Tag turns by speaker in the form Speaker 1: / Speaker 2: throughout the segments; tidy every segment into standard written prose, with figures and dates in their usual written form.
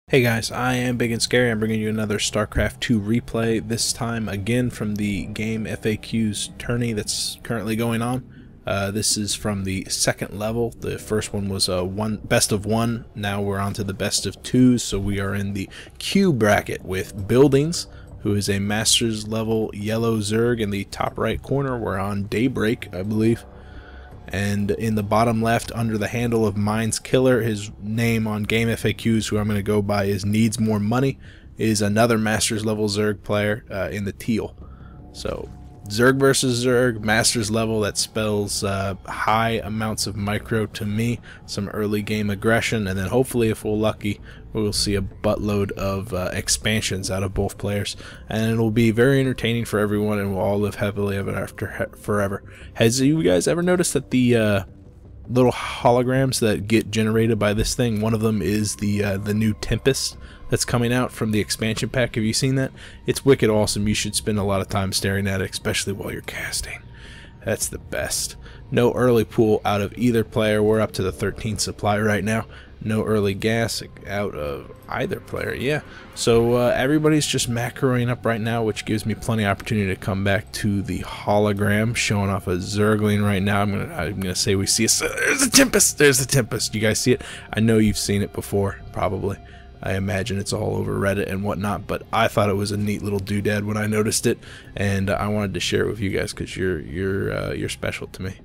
Speaker 1: Hey guys, I am Big and Scary. I'm bringing you another StarCraft 2 replay, this time again from the game FAQs tourney that's currently going on. This is from the second level. The first one was a best of one. Now we're on to the best of two, so we are in the Q bracket with Buildings, who is a Masters level yellow Zerg in the top right corner. We're on Daybreak, I believe. And in the bottom left, under the handle of Mind's Killer, his name on Game FAQs, who I'm going to go by, is Needs More Money, is another Masters level Zerg player in the teal. So Zerg versus Zerg, Masters level, that spells high amounts of micro to me, some early game aggression, and then hopefully, if we're lucky, we'll see a buttload of expansions out of both players, and it will be very entertaining for everyone, and we'll all live happily ever after forever. Has you guys ever noticed that the little holograms that get generated by this thing, one of them is the new Tempest that's coming out from the expansion pack? Have you seen that? It's wicked awesome. You should spend a lot of time staring at it, especially while you're casting. That's the best. No early pool out of either player. We're up to the 13th supply right now. No early gas out of either player. Yeah, so everybody's just macroing up right now, which gives me plenty of opportunity to come back to the hologram, showing off a Zergling right now. I'm gonna say we see there's a Tempest. There's the Tempest. You guys see it? I know you've seen it before, probably. I imagine it's all over Reddit and whatnot, but I thought it was a neat little doodad when I noticed it, and I wanted to share it with you guys because you're special to me,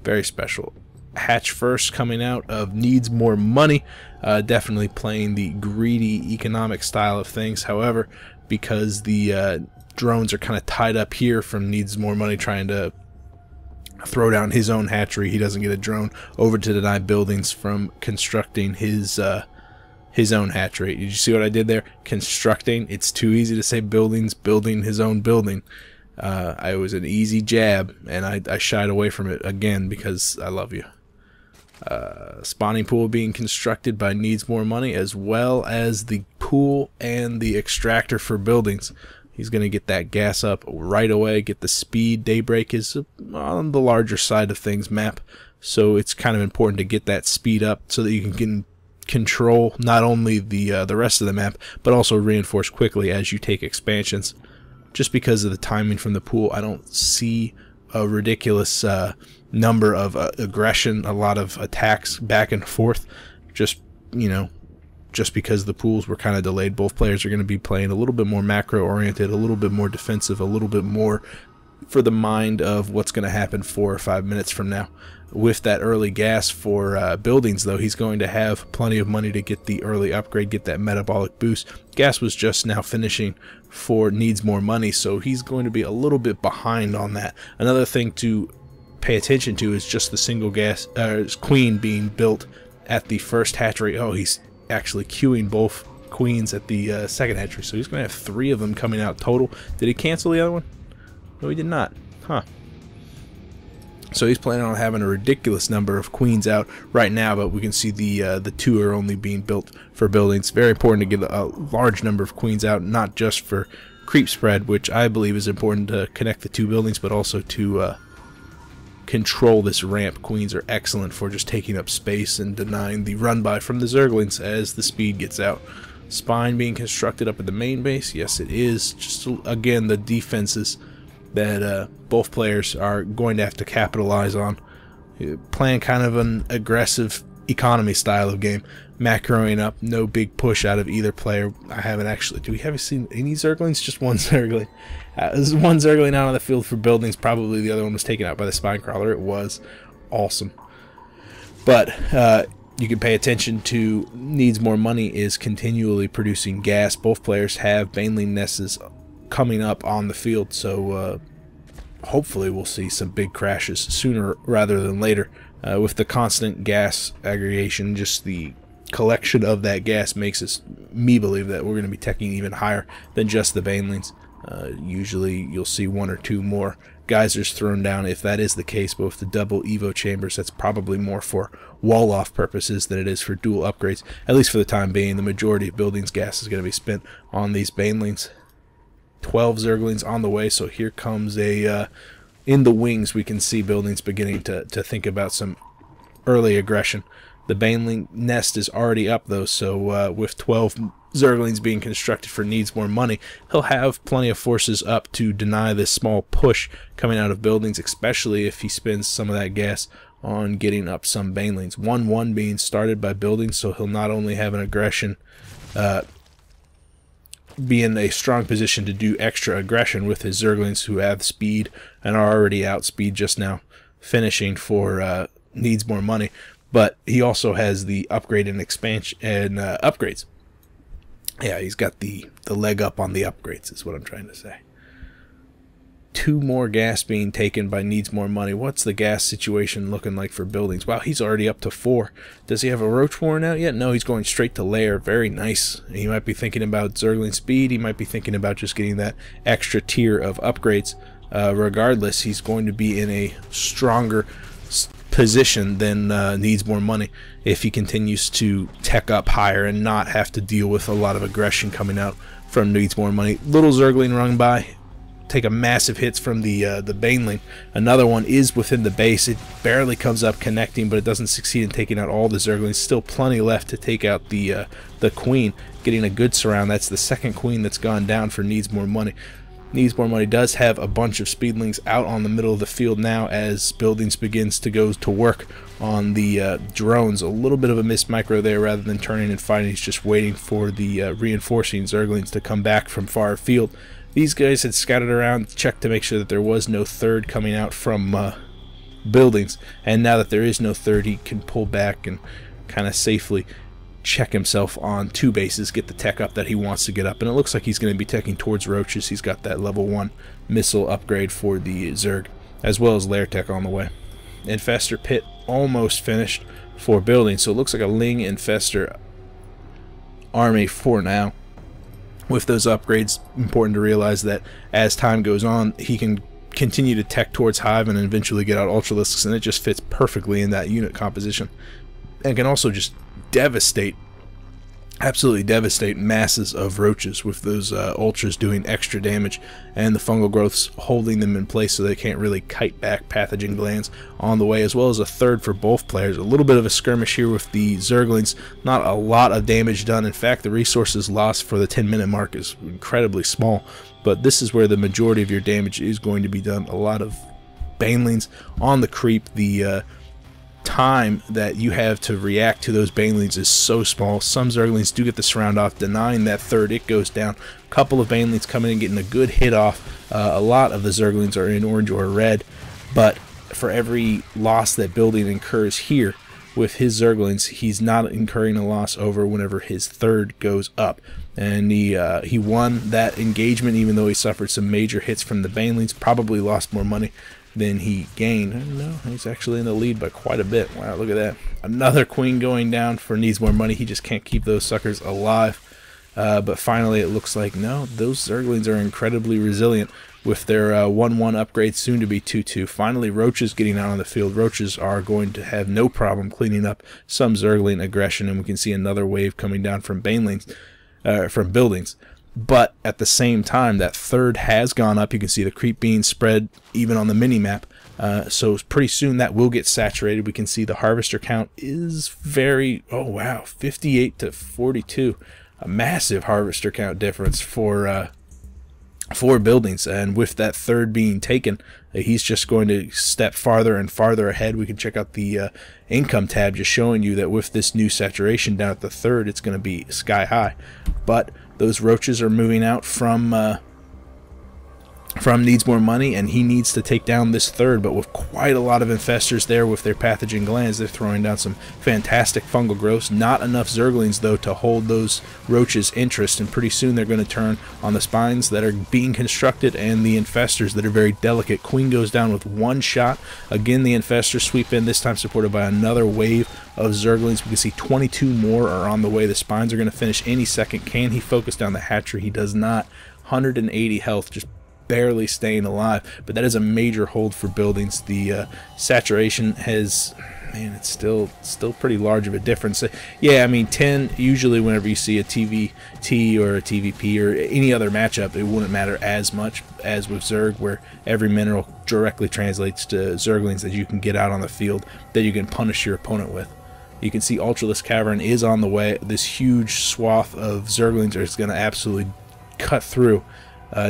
Speaker 1: very special. Hatch first, coming out of Needs More Money, definitely playing the greedy economic style of things. However, because the drones are kind of tied up here from Needs More Money trying to throw down his own hatchery, he doesn't get a drone over to deny Buildings from constructing his own hatchery. Did you see what I did there? Constructing. It's too easy to say Buildings building his own building. It was an easy jab, and I shied away from it again because I love you. Spawning pool being constructed by Needs More Money, as well as the pool and the extractor for Buildings. He's going to get that gas up right away, get the speed. Daybreak is on the larger side of things map, so it's kind of important to get that speed up so that you can control not only the rest of the map, but also reinforce quickly as you take expansions. Just because of the timing from the pool, I don't see a ridiculous number of aggression, a lot of attacks back and forth. Just because the pools were kind of delayed, both players are going to be playing a little bit more macro oriented, a little bit more defensive, a little bit more for the mind of what's going to happen 4 or 5 minutes from now. With that early gas for Buildings, though, he's going to have plenty of money to get the early upgrade, get that metabolic boost. Gas was just now finishing for Needs More Money, so he's going to be a little bit behind on that. Another thing to pay attention to is just the single gas queen being built at the first hatchery. Oh, he's actually queuing both queens at the second hatchery, so he's going to have 3 of them coming out total. Did he cancel the other one? No, he did not. Huh. So he's planning on having a ridiculous number of queens out right now, but we can see the 2 are only being built for Buildings. Very important to get a large number of queens out, not just for creep spread, which I believe is important to connect the 2 buildings, but also to control this ramp. Queens are excellent for just taking up space and denying the run by from the Zerglings as the speed gets out. Spine being constructed up at the main base. Yes, it is. Just again, the defenses that both players are going to have to capitalize on. Playing kind of an aggressive economy style of game, macroing up, no big push out of either player. I haven't actually, do we haven't seen any Zerglings? Just one Zergling. There's one Zergling out on the field for Buildings. Probably the other one was taken out by the Spine Crawler. It was awesome. But you can pay attention to Needs More Money is continually producing gas. Both players have Baneling nests coming up on the field, so hopefully we'll see some big crashes sooner rather than later. With the constant gas aggregation, just the collection of that gas makes me believe that we're going to be teching even higher than just the Banelings. Usually you'll see 1 or 2 more geysers thrown down. If that is the case, but with the double Evo chambers, that's probably more for wall-off purposes than it is for dual upgrades. At least for the time being, the majority of Buildings gas is going to be spent on these Banelings. 12 Zerglings on the way, so here comes a in the wings. We can see Buildings beginning to think about some early aggression. The Baneling nest is already up though, so with 12 Zerglings being constructed for needs more money, he'll have plenty of forces up to deny this small push coming out of buildings, especially if he spends some of that gas on getting up some banelings. 1-1 being started by buildings, so he'll not only have an aggression, be in a strong position to do extra aggression with his Zerglings who have speed and are already outspeed just now, finishing for needs more money, but he also has the upgrade and expansion and upgrades. Yeah, he's got the leg up on the upgrades is what I'm trying to say. 2 more gas being taken by needs more money. What's the gas situation looking like for buildings? Wow, he's already up to 4. Does he have a Roach Warren out yet? No, he's going straight to lair. Very nice. He might be thinking about Zergling speed. He might be thinking about just getting that extra tier of upgrades. Regardless, he's going to be in a stronger position than needs more money if he continues to tech up higher and not have to deal with a lot of aggression coming out from needs more money. Little Zergling run by, take a massive hits from the Baneling. Another one is within the base. It barely comes up connecting, but it doesn't succeed in taking out all the Zerglings. Still plenty left to take out the Queen, getting a good surround. That's the second Queen that's gone down for needs more money. Needs more money does have a bunch of speedlings out on the middle of the field now as buildings begins to go to work on the drones. A little bit of a missed micro there rather than turning and fighting. He's just waiting for the reinforcing Zerglings to come back from far field. These guys had scouted around, checked to make sure that there was no third coming out from buildings, and now that there is no third, he can pull back and kind of safely check himself on 2 bases, get the tech up that he wants to get up, and it looks like he's going to be teching towards roaches. He's got that level 1 missile upgrade for the Zerg, as well as lair tech on the way. Infestor pit almost finished for building, so it looks like a Ling Infestor army for now. With those upgrades, important to realize that as time goes on, he can continue to tech towards Hive and eventually get out Ultralisks, and it just fits perfectly in that unit composition. And can also just devastate, absolutely devastate masses of roaches with those ultras doing extra damage, and the fungal growths holding them in place so they can't really kite back pathogen glands on the way, as well as a third for both players. A little bit of a skirmish here with the Zerglings, not a lot of damage done. In fact, the resources lost for the 10-minute mark is incredibly small, but this is where the majority of your damage is going to be done. A lot of Banelings on the creep. The time that you have to react to those Banelings is so small. Some Zerglings do get the surround off, denying that third. It goes down. A couple of Banelings coming and getting a good hit off. A lot of the Zerglings are in orange or red, but for every loss that building incurs here with his Zerglings, he's not incurring a loss over whenever his third goes up. And he won that engagement, even though he suffered some major hits from the Banelings. Probably lost more money than he gained. No, he's actually in the lead by quite a bit. Wow, look at that. Another Queen going down for needs more money. He just can't keep those suckers alive. But finally, it looks like, no, those Zerglings are incredibly resilient with their 1-1 upgrade, soon to be 2-2. Finally, Roaches getting out on the field. Roaches are going to have no problem cleaning up some Zergling aggression, and we can see another wave coming down from Banelings, from buildings. But at the same time, that third has gone up. You can see the creep being spread even on the mini-map. So pretty soon that will get saturated. We can see the harvester count is very, oh wow, 58 to 42. A massive harvester count difference for buildings. And with that third being taken, he's just going to step farther and farther ahead. We can check out the income tab, just showing you that with this new saturation down at the third, it's going to be sky high. But those roaches are moving out from needs more money, and he needs to take down this third, but with quite a lot of infestors there with their pathogen glands, they're throwing down some fantastic fungal growths. Not enough Zerglings, though, to hold those roaches' interest, and pretty soon they're going to turn on the spines that are being constructed and the infestors that are very delicate. Queen goes down with 1 shot. Again, the infestors sweep in, this time supported by another wave of Zerglings. We can see 22 more are on the way. The spines are going to finish any second. Can he focus down the hatchery? He does not. 180 health, just barely staying alive, but that is a major hold for buildings. The saturation has, man, it's still pretty large of a difference. Yeah, I mean, 10, usually whenever you see a TVT or a TVP or any other matchup, it wouldn't matter as much as with Zerg, where every mineral directly translates to Zerglings that you can get out on the field that you can punish your opponent with. You can see Ultralisk Cavern is on the way. This huge swath of Zerglings is going to absolutely cut through.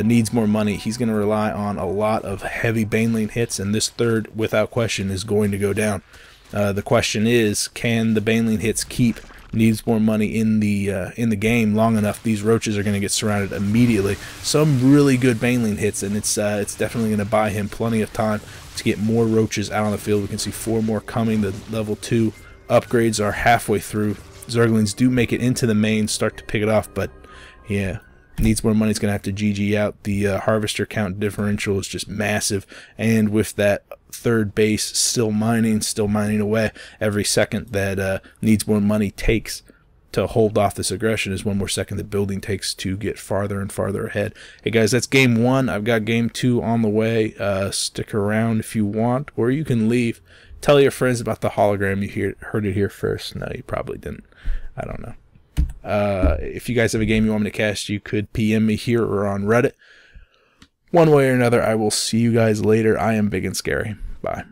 Speaker 1: Needs more money. He's going to rely on a lot of heavy Baneling hits, and this third, without question, is going to go down. The question is, can the Baneling hits keep Needs more money in the game long enough? These roaches are going to get surrounded immediately. Some really good Baneling hits, and it's definitely going to buy him plenty of time to get more roaches out on the field. We can see 4 more coming. The level 2 upgrades are halfway through. Zerglings do make it into the main, start to pick it off, but yeah, Needs more money. Is going to have to GG out. The harvester count differential is just massive, and with that third base still mining away, every second that Needs more money takes to hold off this aggression is 1 more second that building takes to get farther and farther ahead. Hey guys, that's game 1. I've got game 2 on the way. Stick around if you want, or you can leave. Tell your friends about the hologram. You heard it here first. No, you probably didn't. I don't know. If you guys have a game you want me to cast, you could PM me here or on Reddit. One way or another, I will see you guys later. I am Big and Scary. Bye.